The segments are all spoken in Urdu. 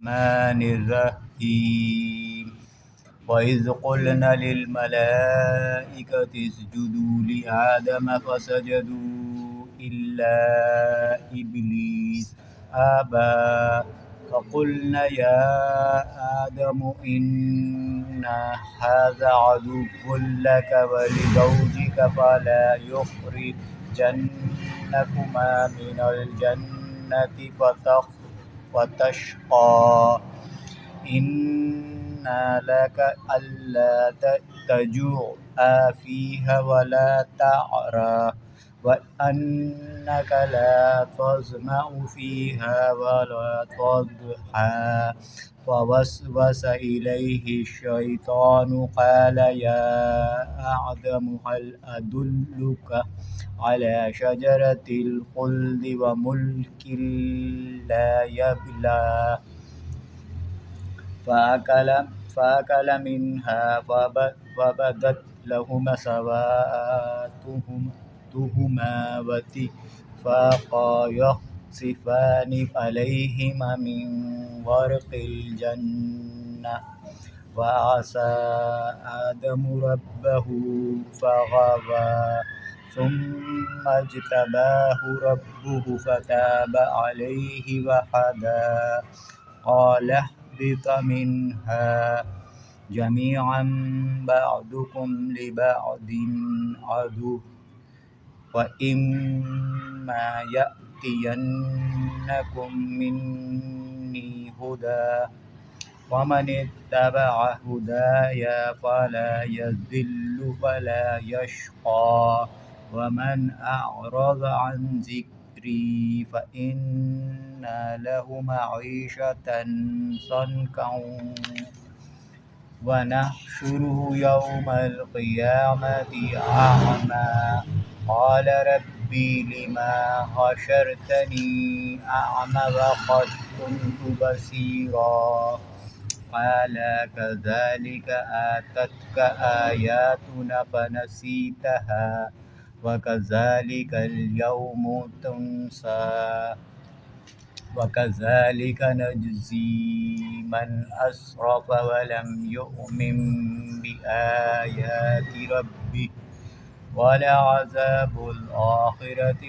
الرحمن الرحيم وإذ قلنا للملائكة اسجدوا لآدم فسجدوا إلا إبليس أبى فقلنا يا آدم إن هذا عدو لك ولزوجك فلا يخرجنكما من الجنة فتشقى إن لك ألا تجوع فيها ولا تعرى وأنك لا تظمأ فيها ولا تضحى فوسوس إليه الشيطان قال يا آدم هل أدلك على شجرة الخلد وملك لا يبلى فأكل منها فبدت لهما سوآتهما وطفقا يخصفان عليهما من ورق الجنة وعصى آدم ربه فغوى ثم اجتباه ربه فتاب عليه وهدى قال اهبط منها جميعا بعضكم لبعض عدو وإما يأتينكم مني هدى ومن اتبع هداي فلا يضل ولا يشقى ومن أعرض عن ذكري فإن له معيشة ضنكا ونحشره يوم القيامة أعمى قال ربي لما حشرتني أعمى وقد كنت بصيرا قال كذلك آتتك آياتنا فنسيتها وكذلك اليوم تنسى وكذلك نجزي من أسرف ولم يؤمن بآيات ربه ولعذاب الآخرة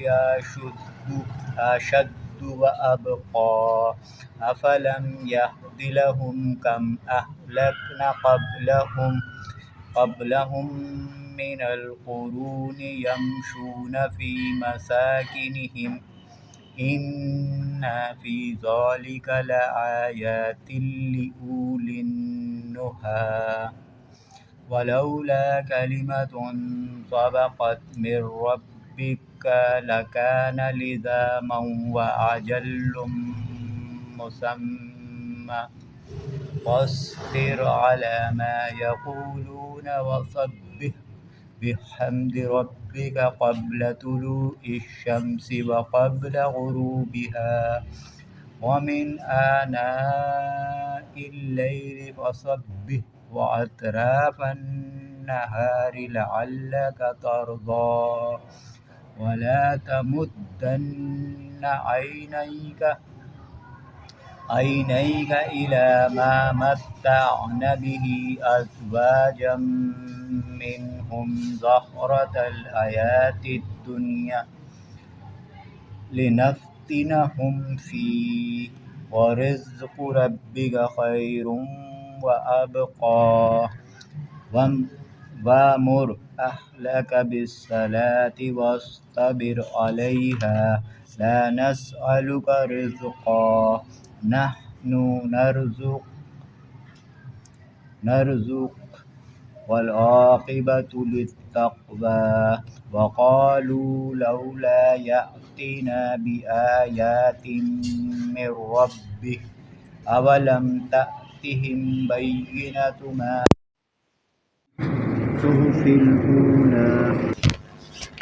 أشد وأبقى أفلم يهد لهم كم أهلكنا قبلهم من القرون يمشون في مساكنهم إن في ذلك لآيات لأولي النهى ولولا كلمة سبقت من ربك لكان لزاما وأجل مسمى فاصبر على ما يقولون وسبح بحمد ربك قبل طلوع الشمس وقبل غروبها ومن آناء الليل فسبح وأطراف النهار لعلك ترضى ولا تمدن عينيك إلى ما متعنا به أزواجا منهم زهرة الحياة الدنيا لنفتنهم فيه ورزق ربك خير وأبقى وأمر أهلك بالصلاة واصطبر عليها لا نسألك رزقا نحن نرزق والعاقبة للتقوى وقالوا لولا يأتينا بآيات من ربه أولم تأتهم بينة ما صحف الأولى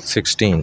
16।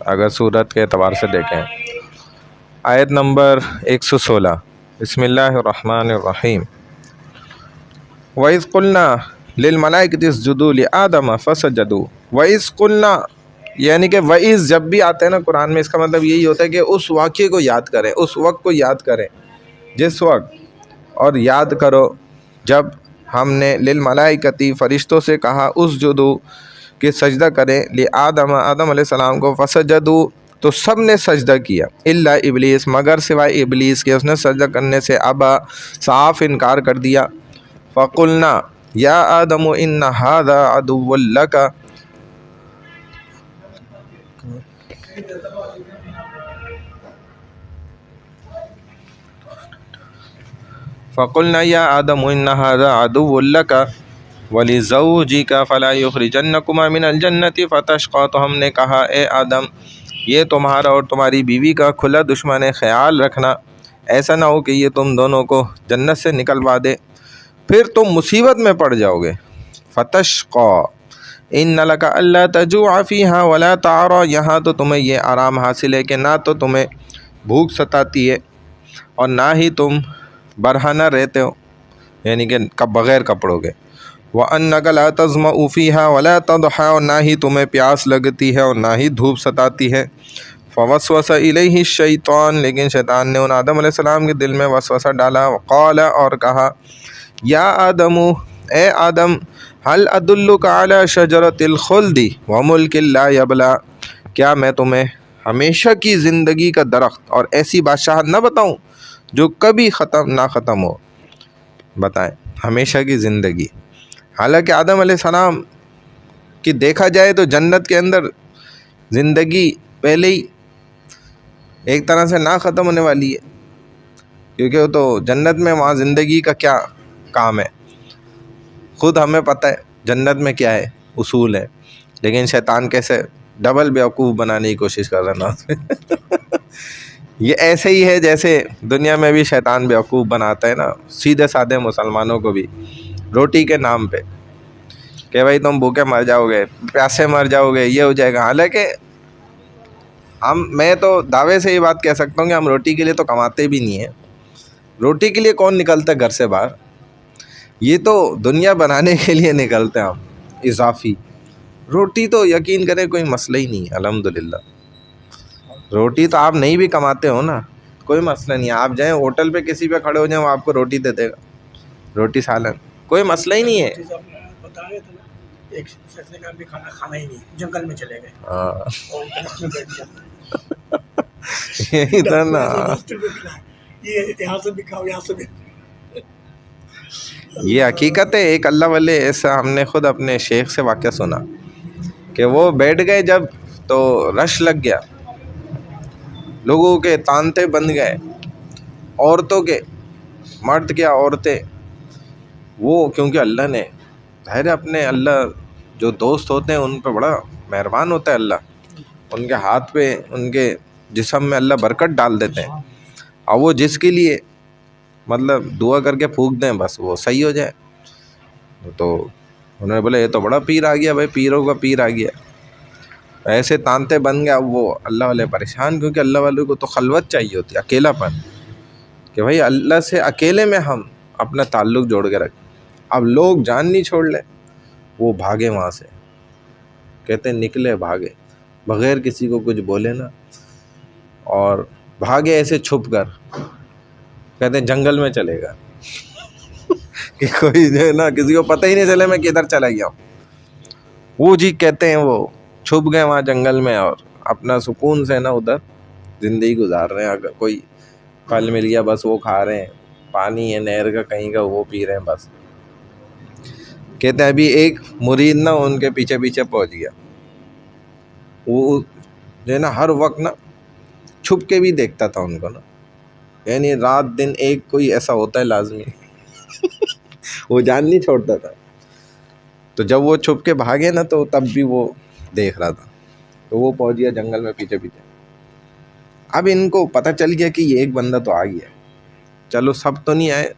اگر صورت کے اعتبار سے دیکھیں. آیت نمبر 116. بسم اللہ الرحمن الرحیم. وَإِذْ قُلْنَا لِلْمَلَائِكَةِ اسْجُدُوا لِآدَمَ فَسَجَدُوا. وَإِذْ قُلْنَا یعنی کہ وَإِذْ جب بھی آتے ہیں نا قرآن میں، اس کا مطلب یہی ہوتا ہے کہ اس واقعے کو یاد کریں، اس وقت کو یاد کریں جس وقت، اور یاد کرو جب ہم نے للملائکتی فرشتوں سے کہا اسجدوا کہ سجدہ کریں لآدم آدم علیہ السلام کو، فسجدوا تو سب نے سجدہ کیا، الا ابلیس مگر سوائے ابلیس کے، اس نے سجدہ کرنے سے ابا صاف انکار کر دیا. فقلنا یا آدم ان هذا عدو لک. فقلنا یا آدم ان هذا عدو لک ولزوجک فلا یخرجنکما من الجنۃ فتشقى. تو ہم نے کہا اے آدم یہ تمہارا اور تمہاری بیوی کا کھلا دشمن ہے، خیال رکھنا ایسا نہ ہو کہ یہ تم دونوں کو جنت سے نکلوا دے، پھر تم مصیبت میں پڑ جاؤ گے. فتشقى ان لک الا تجوع فیہا ولا تعری. یہاں تو تمہیں یہ آرام حاصل ہے کہ نہ تو تمہیں بھوک ستاتی ہے اور نہ ہی تم برہنہ رہتے ہو، یعنی کہ بغیر کپڑوں کے. وَأَنَّكَ لَا تَظْمَأُ فِيهَا وَلَا تَضْحَىٰ. اور نہ ہی تمہیں پیاس لگتی ہے اور نہ ہی دھوپ ستاتی ہے. فَوَسْوَسَ إِلَيْهِ الشَّيْطَانُ. لیکن شیطان نے ان آدم علیہ السلام کے دل میں وسوسہ ڈالا. وقال اور کہا یا آدم اے آدم هل أدلك على شجرة الخلد وملك لا يبلى. کیا میں تمہیں ہمیشہ کی زندگی کا درخت اور ایسی بادشاہت نہ بتاؤں جو کبھی ختم نہ ختم ہو. بتائیں ہمیشہ کی زندگی. حالانکہ آدم علیہ السلام کی دیکھا جائے تو جنت کے اندر زندگی پہلے ہی ایک طرح سے نہ ختم ہونے والی ہے، کیونکہ وہ تو جنت میں وہاں زندگی کا کیا کام ہے. خود ہمیں پتہ ہے جنت میں کیا ہے، اصول ہے، لیکن شیطان کیسے ڈبل بیوقوف بنانے کی کوشش کر رہا نا. یہ ایسے ہی ہے جیسے دنیا میں بھی شیطان بیوقوف بناتا ہے نا سیدھے سادھے مسلمانوں کو بھی روٹی کے نام پہ، کہ بھائی تم بھوکے مر جاؤ گے، پیاسے مر جاؤ گے، یہ ہو جائے گا. حالانکہ میں تو دعوے سے یہ بات کہہ سکتا ہوں کہ ہم روٹی کے لیے تو کماتے بھی نہیں ہیں. روٹی کے لیے کون نکلتا ہے گھر سے باہر؟ یہ تو دنیا بنانے کے لیے نکلتے ہیں ہم اضافی. روٹی تو یقین کریں کوئی مسئلہ ہی نہیں ہے الحمدللہ. روٹی تو آپ نہیں بھی کماتے ہو نا، کوئی مسئلہ نہیں ہے. آپ جائیں ہوٹل پہ کسی پہ کھڑے ہو جائیں وہ آپ کو روٹی دے دے گا، روٹی سالن، کوئی مسئلہ ہی نہیں ہے. ایک شخص نے کہا بھی کھانا کھانا ہی نہیں، جنگل میں چلے گئے ہاں اور درخت میں بیٹھ گیا. یہی تھا نا. یہ یہاں سے بھی کھاؤ یہاں سے بھی. یہ حقیقت ہے. ایک اللہ والے ایسا ہم نے خود اپنے شیخ سے واقعہ سنا کہ وہ بیٹھ گئے جب تو رش لگ گیا، لوگوں کے تانتے بن گئے، عورتوں کے، مرد کیا عورتیں. وہ کیونکہ اللہ نے ظاہر اپنے اللہ جو دوست ہوتے ہیں ان پہ بڑا مہربان ہوتا ہے اللہ، ان کے ہاتھ پہ ان کے جسم میں اللہ برکت ڈال دیتے ہیں، اور وہ جس کے لیے مطلب دعا کر کے پھونک دیں بس وہ صحیح ہو جائے. تو انہوں نے بولا یہ تو بڑا پیر آ گیا بھائی، پیروں کا پیر آ گیا. ایسے تانتے بن گیا. وہ اللہ والے پریشان، کیونکہ اللہ والے کو تو خلوت چاہیے ہوتی ہے، اکیلا پن، کہ بھائی اللہ سے اکیلے میں ہم اپنا تعلق جوڑ کے رکھیں. اب لوگ جان نہیں چھوڑ لیں، وہ بھاگے وہاں سے، کہتے ہیں نکلے بھاگے بغیر کسی کو کچھ بولے نا، اور بھاگے ایسے چھپ کر، کہتے ہیں جنگل میں چلے گا کہ کوئی جو ہے نا کسی کو پتہ ہی نہیں چلے میں کدھر چلا گیا ہوں. وہ جی کہتے ہیں وہ چھپ گئے وہاں جنگل میں اور اپنا سکون سے نا ادھر زندگی گزار رہے ہیں. اگر کوئی پھل مل گیا بس وہ کھا رہے ہیں، پانی ہے نہر کا کہیں کا وہ پی رہے ہیں بس. کہتے ہیں ابھی ایک مرید نا ان کے پیچھے پیچھے پہنچ گیا. وہ جو ہے نا ہر وقت نا چھپ کے بھی دیکھتا تھا ان کو نا، یعنی رات دن ایک کوئی ایسا ہوتا ہے لازمی وہ جان نہیں چھوڑتا تھا. تو جب وہ چھپ کے بھاگے نا تو تب بھی وہ دیکھ رہا تھا. تو وہ پہنچ گیا جنگل میں پیچھے پیچھے. اب ان کو پتہ چل گیا کہ یہ ایک بندہ تو آ گیا، چلو سب تو نہیں آئے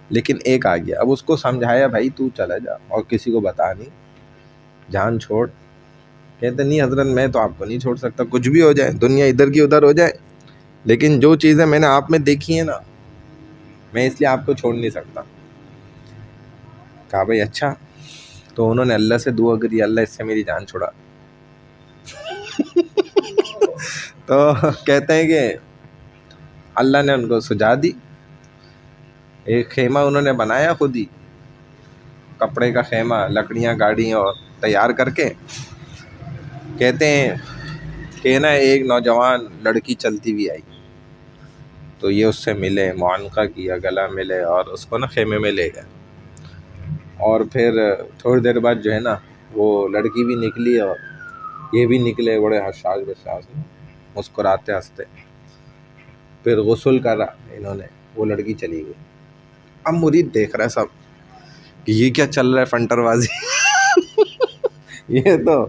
لیکن ایک آ گیا. اب اس کو سمجھایا بھائی تو چلا جا اور کسی کو بتا نہیں، جان چھوڑ، کہتے نہیں حضرت میں تو آپ کو نہیں چھوڑ سکتا، کچھ بھی ہو جائے، دنیا ادھر کی ادھر ہو جائے، لیکن جو چیزیں میں نے آپ میں دیکھی ہیں نا، میں اس لیے آپ کو چھوڑ نہیں سکتا۔ کہا بھائی اچھا، تو انہوں نے اللہ سے دعا کری، اللہ اس سے میری جان چھڑا۔ تو کہتے ہیں کہ اللہ نے ان کو سجا دی، ایک خیمہ انہوں نے بنایا خود ہی، کپڑے کا خیمہ، لکڑیاں گاڑی اور تیار کر کے۔ کہتے ہیں کہ نا ایک نوجوان لڑکی چلتی ہوئی آئی، تو یہ اس سے ملے، معانقہ کیا، گلا ملے اور اس کو نا خیمے میں لے گئے۔ اور پھر تھوڑی دیر بعد جو ہے نا وہ لڑکی بھی نکلی اور یہ بھی نکلے، بڑے حساس بساس مسکراتے ہنستے۔ پھر غسل کرا انہوں نے، وہ لڑکی چلی گئی۔ اب مرید دیکھ رہا ہے سب کہ یہ کیا چل رہا ہے فنٹر بازی، یہ تو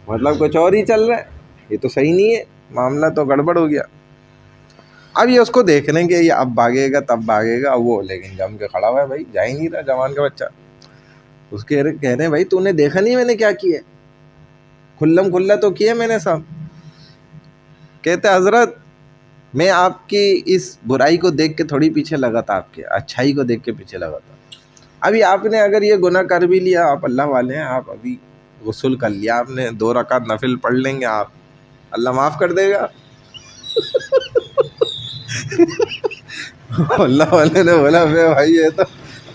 مطلب کچھ اور ہی چل رہا ہے، یہ تو صحیح نہیں ہے، معاملہ تو گڑبڑ ہو گیا۔ اب یہ اس کو دیکھ رہے ہیں کہ یہ اب بھاگے گا تب بھاگے گا، وہ لیکن جم کے کھڑا ہوا ہے، بھائی جا ہی نہیں رہا جوان کا بچہ۔ اس کے کہہ رہے ہیں بھائی تو نے دیکھا نہیں میں نے کیا کیا، کھلم کھلا تو کیا میں نے سب۔ کہتے حضرت میں آپ کی اس برائی کو دیکھ کے تھوڑی پیچھے لگا تھا، آپ کے اچھائی کو دیکھ کے پیچھے لگا تھا۔ ابھی آپ نے اگر یہ گناہ کر بھی لیا، آپ اللہ والے ہیں، آپ ابھی غسل کر لیا آپ نے، 2 رکعت نفل پڑھ لیں گے آپ، اللہ معاف کر دے گا۔ اللہ والے نے بولا بھائی یہ تو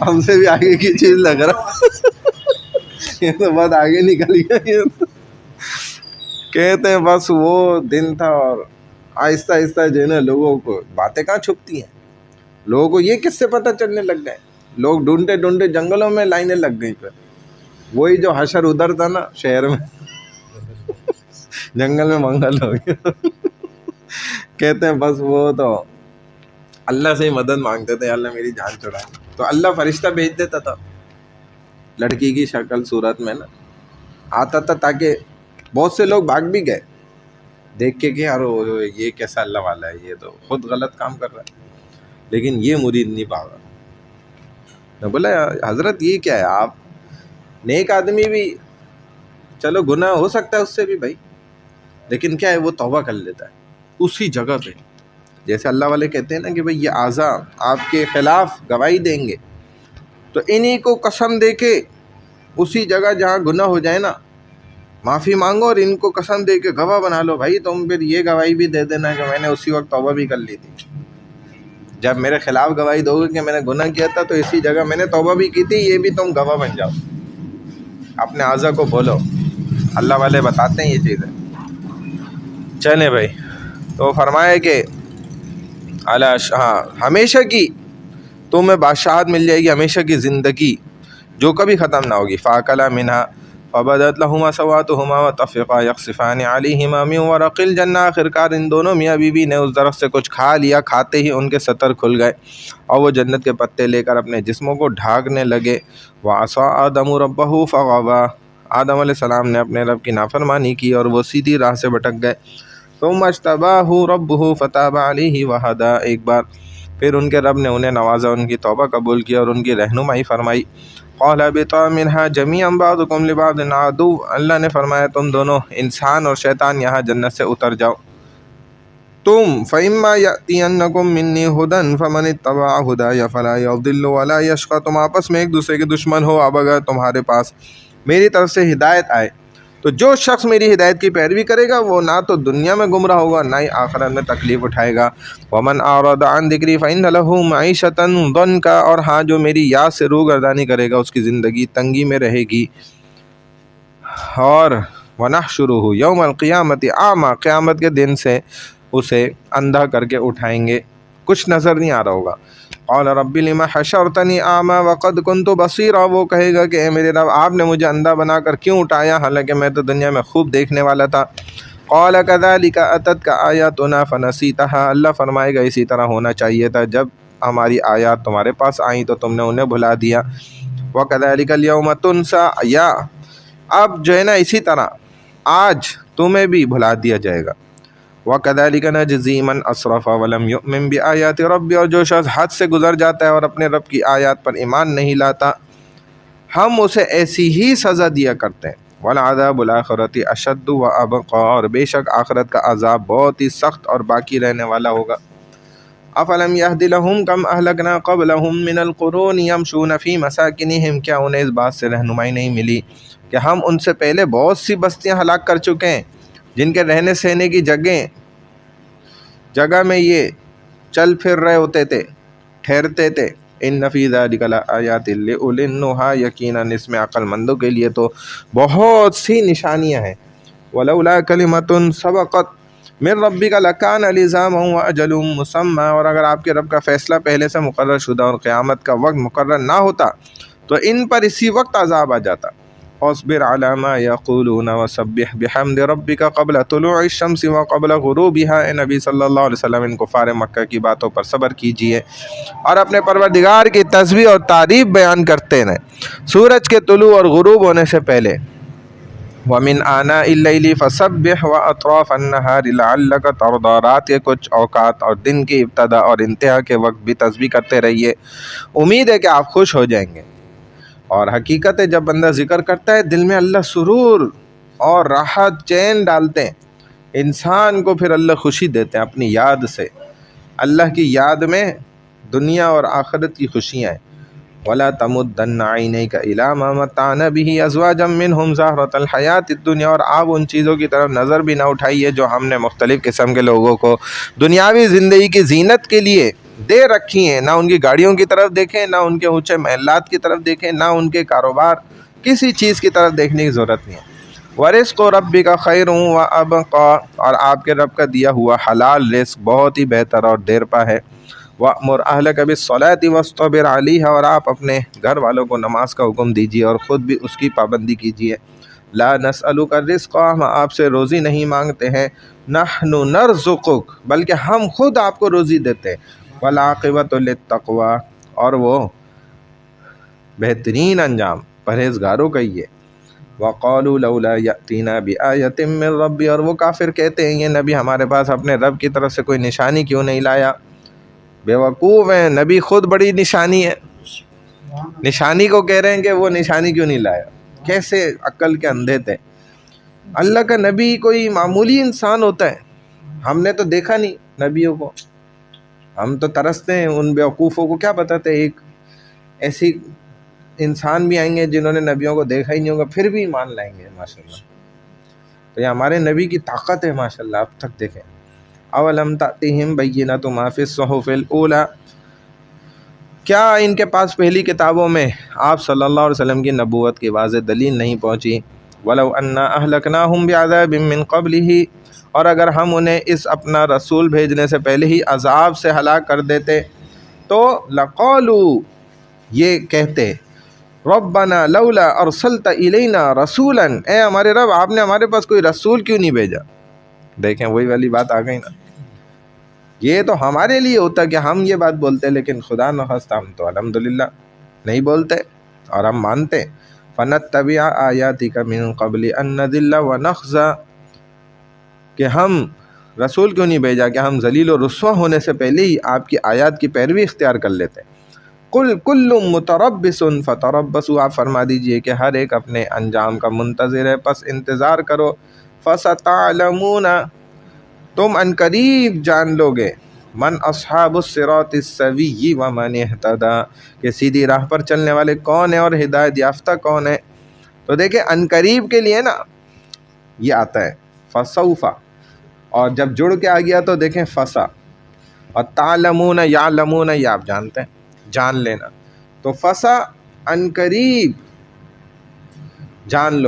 ہم سے بھی آگے کی چیز لگ رہا، یہ تو بہت آگے نکل گیا یہ تو۔ کہتے ہیں بس وہ دن تھا، اور آہستہ آہستہ جو ہے نا لوگوں کو باتیں کہاں چھپتی ہیں، لوگوں کو یہ کس سے پتہ چلنے لگ گئے، لوگ ڈھونڈتے ڈھونڈتے جنگلوں میں لائنیں لگ گئی۔ پھر وہی جو حشر ادھر تھا نا شہر میں، جنگل میں منگل ہو گیا۔ کہتے ہیں بس وہ تو اللہ سے ہی مدد مانگتے تھے، اللہ میری جان چھڑا، تو اللہ فرشتہ بھیج دیتا تھا لڑکی کی شکل صورت میں نا، آتا تھا، تاکہ بہت سے لوگ بھاگ بھی گئے دیکھ کے کہ یار یہ کیسا اللہ والا ہے، یہ تو خود غلط کام کر رہا ہے، لیکن یہ مرید نہیں بھاگا۔ میں بولا حضرت یہ کیا ہے، آپ نیک آدمی بھی چلو گناہ ہو سکتا ہے اس سے بھی بھائی، لیکن کیا ہے وہ توبہ کر لیتا ہے اسی جگہ پہ۔ جیسے اللہ والے کہتے ہیں نا کہ بھائی یہ اعضاء آپ کے خلاف گواہی دیں گے، تو انہی کو قسم دے کے اسی جگہ جہاں گناہ ہو جائے نا معافی مانگو، اور ان کو قسم دے کے گواہ بنا لو، بھائی تم پھر یہ گواہی بھی دے دینا کہ میں نے اسی وقت توبہ بھی کر لی تھی۔ جب میرے خلاف گواہی دو گے کہ میں نے گناہ کیا تھا تو اسی جگہ میں نے توبہ بھی کی تھی، یہ بھی تم گواہ بن جاؤ، اپنے اعضاء کو بولو۔ اللہ والے بتاتے ہیں یہ چیزیں۔ چلیں بھائی، تو فرمائے کہ ہمیشہ کی تمہیں بادشاہت مل جائے گی، ہمیشہ کی زندگی جو کبھی ختم نہ ہوگی۔ فَأَكَلَا مِنْهَا فَبَدَتْ لَهُمَا سَوْآتُهُمَا وَطَفِقَا يَخْصِفَانِ عَلَيْهِمَا مِنْ وَرَقِ الْجَنَّةِ۔ آخرکار ان دونوں میاں بیوی نے اس درخت سے کچھ کھا لیا، کھاتے ہی ان کے ستر کھل گئے اور وہ جنت کے پتے لے کر اپنے جسموں کو ڈھانکنے لگے۔ وَعَصَىٰ آدَمُ رَبَّهُ فَغَوَىٰ۔ آدم علیہ السلام نے اپنے رب کی نافرمانی کی اور وہ سیدھی راہ سے بھٹک گئے۔ ثُمَّ اجْتَبَاهُ رَبُّهُ فَتَابَ عَلَيْهِ وَهَدَىٰ۔ ایک بار پھر ان کے رب نے انہیں نوازا، ان کی توبہ قبول کی اور ان کی رہنمائی فرمائی۔ قَالَ اهْبِطَا مِنْهَا جَمِيعًا بَعْضُكُمْ لِبَعْضٍ عَدُوٌّ۔ اللہ نے فرمایا تم دونوں انسان اور شیطان یہاں جنت سے اتر جاؤ۔ فَإِمَّا يَأْتِيَنَّكُم مِّنِّي هُدًى فَمَنِ اتَّبَعَ هُدَايَ فَلَا يَضِلُّ وَلَا يَشْقَىٰ۔ تم آپس میں ایک دوسرے کے دشمن ہو، اب اگر تمہارے پاس میری طرف سے ہدایت آئے تو جو شخص میری ہدایت کی پیروی کرے گا وہ نہ تو دنیا میں گمراہ ہوگا نہ ہی آخرت میں تکلیف اٹھائے گا۔ وَمَنْ أَعْرَضَ عَنْ ذِكْرِي فَإِنَّ لَهُ مَعِيشَةً ضَنْكًا۔ اور ہاں جو میری یاد سے روگردانی کرے گا اس کی زندگی تنگی میں رہے گی۔ اور وَنَحْشُرُهُ يَوْمَ الْقِيَامَةِ أَعْمَىٰ، قیامت کے دن سے اسے اندھا کر کے اٹھائیں گے، کچھ نظر نہیں آ رہا ہوگا۔ قال رب لم حشرتنی اعمی وقد كنت بصیرا۔ وہ کہے گا کہ اے میرے رب آپ نے مجھے اندھا بنا کر کیوں اٹھایا حالانکہ میں تو دنیا میں خوب دیکھنے والا تھا۔ قال كذلك اتتك آیاتنا فنسیتها۔ اللہ فرمائے گا اسی طرح ہونا چاہیے تھا، جب ہماری آیات تمہارے پاس آئیں تو تم نے انہیں بھلا دیا۔ وكذلك اليوم تنسى، یا اب جو ہے نا اسی طرح آج تمہیں بھی بھلا دیا جائے گا۔ وَكَذَلِكَ نَجْزِي مَنْ أَسْرَفَ وَلَمْ يُؤْمِنْ بِآيَاتِ رَبِّهِ۔ اور جو شخص حد سے گزر جاتا ہے اور اپنے رب کی آیات پر ایمان نہیں لاتا ہم اسے ایسی ہی سزا دیا کرتے ہیں۔ وَالْعَذَابُ الْآخِرَةِ أَشَدُّ وَأَبْقَىٰ، اور بے شک آخرت کا عذاب بہت ہی سخت اور باقی رہنے والا ہوگا۔ أَفَلَمْ يَهْدِ لَهُمْ كَمْ أَهْلَكْنَا قَبْلَهُمْ مِنَ الْقُرُونِ يَمْشُونَ فِي مَسَاكِنِهِمْ، کیا انہیں اس بات سے رہنمائی نہیں ملی کہ ہم ان سے پہلے بہت سی بستیاں ہلاک کر چکے ہیں جن کے رہنے سہنے کی جگہ میں یہ چل پھر رہے ہوتے تھے، ٹھہرتے تھے۔ ان فی ذلک لآیات لأولی النہی، یقیناً اس میں عقل مندوں کے لیے تو بہت سی نشانیاں ہیں۔ ولولا کلمۃ سبقت من ربک لکان لزاما واجل مسمى، اور اگر آپ کے رب کا فیصلہ پہلے سے مقرر شدہ اور قیامت کا وقت مقرر نہ ہوتا تو ان پر اسی وقت عذاب آ جاتا۔ اصبر علی ما یقولون وسبح بحمد ربک قبل طلوع الشمس وقبل غروبها، اے نبی صلی اللہ علیہ وسلم ان کفار مکہ کی باتوں پر صبر کیجئے اور اپنے پروردگار کی تسبیح اور تعریف بیان کرتے رہیں سورج کے طلوع اور غروب ہونے سے پہلے۔ وَمِنْ آنَاءِ اللَّيْلِ فَسَبِّحْ وَأَطْرَافَ النَّهَارِ لَعَلَّكَ تَرْضَىٰ، رات کے کچھ اوقات اور دن کی ابتدا اور انتہا کے وقت بھی تسبیح کرتے رہیے، امید ہے کہ آپ خوش ہو جائیں گے۔ اور حقیقت ہے جب بندہ ذکر کرتا ہے دل میں اللہ سرور اور راحت چین ڈالتے ہیں، انسان کو پھر اللہ خوشی دیتے ہیں اپنی یاد سے۔ اللہ کی یاد میں دنیا اور آخرت کی خوشیاں ہیں۔ وَلَا تَمُدَّنَّ عَيْنَيْكَ إِلَىٰ مَا مَتَّعْنَا بِهِ أَزْوَاجًا مِّنْهُمْ زَهْرَةَ الْحَيَاةِ الدُّنْيَا، اور آپ ان چیزوں کی طرف نظر بھی نہ اٹھائیے جو ہم نے مختلف قسم کے لوگوں کو دنیاوی زندگی کی زینت کے لیے دے رکھی ہیں۔ نہ ان کی گاڑیوں کی طرف دیکھیں، نہ ان کے اونچے محلات کی طرف دیکھیں، نہ ان کے کاروبار، کسی چیز کی طرف دیکھنے کی ضرورت نہیں ہے۔ وَرِزْقُ رَبِّكَ خَيْرٌ وَأَبْقَىٰ، اور آپ کے رب کا دیا ہوا حلال رزق بہت ہی بہتر اور دیرپا ہے۔ وَأْمُرْ أَهْلَكَ بِالصَّلَاةِ وَاصْطَبِرْ عَلَيْهَا، اور آپ اپنے گھر والوں کو نماز کا حکم دیجیے اور خود بھی اس کی پابندی کیجیے۔ لَا نَسْأَلُكَ الرِّزْقَ، ہم آپ سے روزی نہیں مانگتے ہیں، نَحْنُ نَرْزُقُكَ، بلکہ ہم خود آپ کو روزی دیتے ہیں۔ وَالْعَاقِبَةُ لِلتَّقْوَىٰ، اور وہ بہترین انجام پرہیزگاروں کا ہی ہے۔ وَقَالُوا لَوْلَا يَأْتِينَا بِآيَةٍ مِّن رَّبِّهِ، اور وہ کافر کہتے ہیں یہ نبی ہمارے پاس اپنے رب کی طرف سے کوئی نشانی کیوں نہیں لایا؟ بیوقوف ہیں، نبی خود بڑی نشانی ہے، نشانی کو کہہ رہے ہیں کہ وہ نشانی کیوں نہیں لایا، کیسے عقل کے اندھے تھے۔ اللہ کا نبی کوئی معمولی انسان ہوتا ہے، ہم نے تو دیکھا نہیں نبیوں کو، ہم تو ترستے ہیں ان بیوقوفوں کو، کیا بتاتے ایک ایسی انسان بھی آئیں گے جنہوں نے نبیوں کو دیکھا ہی نہیں ہوگا پھر بھی ایمان لائیں گے ماشاءاللہ۔ تو یہ ہمارے نبی کی طاقت ہے ماشاءاللہ، اب تک دیکھیں۔ اولم تأتیہم بینۃ ما فی الصحف الاولی، کیا ان کے پاس پہلی کتابوں میں آپ صلی اللہ علیہ وسلم کی نبوت کی واضح دلیل نہیں پہنچی؟ ولو انا اہلکناہم بعذاب من قبلہ، اور اگر ہم انہیں اس اپنا رسول بھیجنے سے پہلے ہی عذاب سے ہلاک کر دیتے تو لقالوا، یہ کہتے، ربنا لولا ارسلت الینا رسولا، اے ہمارے رب آپ نے ہمارے پاس کوئی رسول کیوں نہیں بھیجا؟ دیکھیں وہی والی بات آ گئی نا، یہ تو ہمارے لیے ہوتا کہ ہم یہ بات بولتے، لیکن خدا نخواستہ ہم تو الحمدللہ نہیں بولتے اور ہم مانتے۔ فنتبع آیاتک من قبل ان نذل ونخزى، کہ ہم رسول کیوں نہیں بھیجا کہ ہم ذلیل و رسوا ہونے سے پہلے ہی آپ کی آیات کی پیروی اختیار کر لیتے۔ قل کل متربص فتربصوا، آپ فرما دیجئے کہ ہر ایک اپنے انجام کا منتظر ہے، پس انتظار کرو۔ فستعلمون، تم ان قریب جان لو گے، من اصحاب الصراط السوی ومن اہتدی، کہ سیدھی راہ پر چلنے والے کون ہیں اور ہدایت یافتہ کون ہیں۔ تو دیکھیں ان قریب کے لیے نا یہ آتا ہے فسوف، اور جب جڑ کے آ گیا تو دیکھیں فسا، اور تعلمون یعلمون، یہ آپ جانتے ہیں، جان لینا، تو فسا ان قریب جان لو۔